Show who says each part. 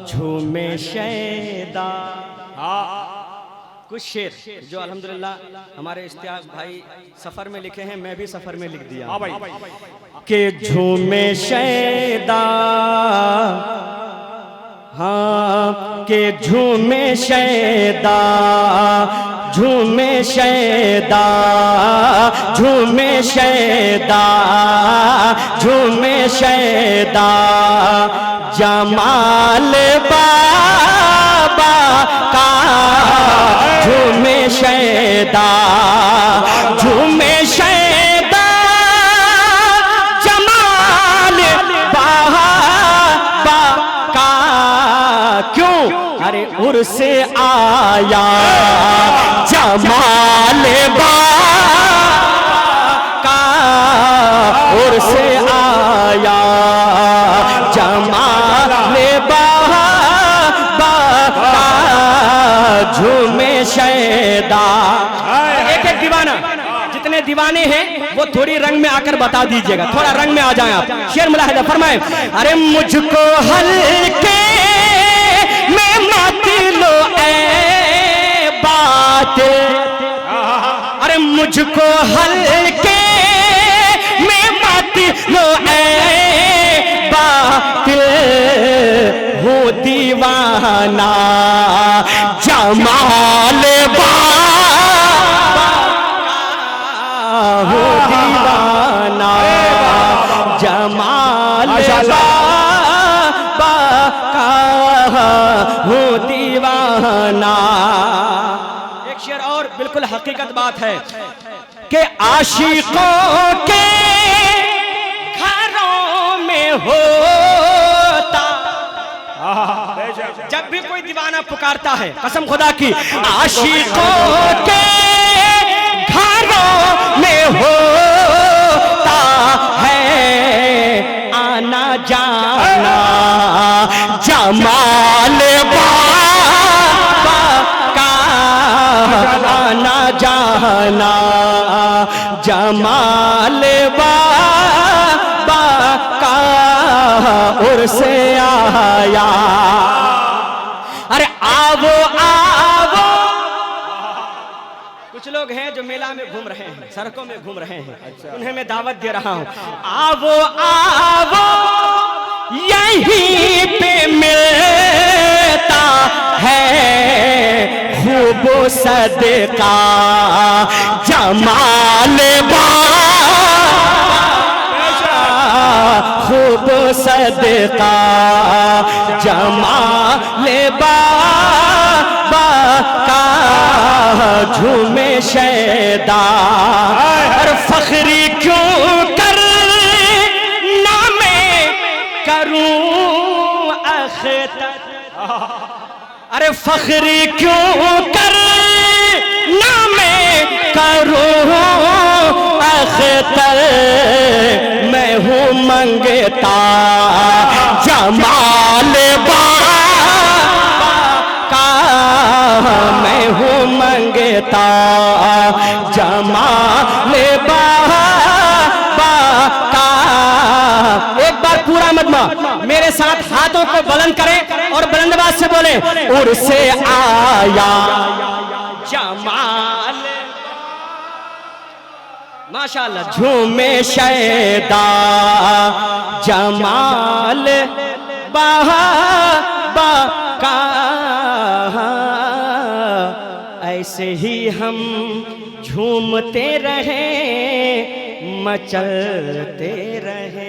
Speaker 1: झूमे शैदा।
Speaker 2: हाँ
Speaker 1: कुछ शेर जो अल्हम्दुलिल्लाह हमारे इश्तियाक भाई सफ़र में लिखे हैं, मैं भी सफ़र में लिख दिया।
Speaker 2: हाँ भाई
Speaker 1: के झूमे शैदा, हाँ के झूमे शैदा, झूमे शैदा, झूमे शैदा, झूमे शैदा, जमाल बाबा का झूमे शैदा, झूमे शैदा, जमाल बाबा का। क्यों? अरे उर्स आया जमाल बाबा का, उर्स आया जमाल बाबा का, झूमे शैदा। एक एक दीवाना, जितने दीवाने हैं वो थोड़ी रंग में आकर बता दीजिएगा, थोड़ा रंग में आ जाएं आप। शेर मुलाहिदा फरमाएं। अरे मुझको हल्के में मत लो ऐ बात, अरे मुझको हल्के में मत लो ऐ बात, हूँ दीवाना जमाल बाबा, हूँ दीवाना जमाल बाबा का, हूँ दीवाना। एक शेर और बिल्कुल हकीकत बात है कि आशिकों के घरों में होता, जब भी कोई दीवाना पुकारता है कसम खुदा की, आशिकों के घरों में होता है आना जाना जमाल बाबा का, आना जाना जमाल बाबा का, उर्स आया। अरे आवो आवो, कुछ लोग हैं जो मेला में घूम रहे हैं, सड़कों में घूम रहे हैं, उन्हें मैं दावत दे रहा हूं। आवो आवो यहीं पे मिलता है खूब सदका जमाल बाबा, खूब सदका जमाल बाबा का, झूमे शैदा। और फख्री क्यों कर नामे करूं अख्तर, अरे फख्री क्यों कर नामे करूं अख्तर, मैं हूँ मंगता जमाल बाबा का, मैं हूँ मंगता जमाल बाबा का। एक बार पूरा मजमा मेरे साथ हाथों को बुलंद करें और बुलंद आवाज से बोले, उर्स आया जमाल, माशाअल्लाह, झूमे शैदा जमाल बाबा का। ऐसे ही हम झूमते रहे, मचलते रहे।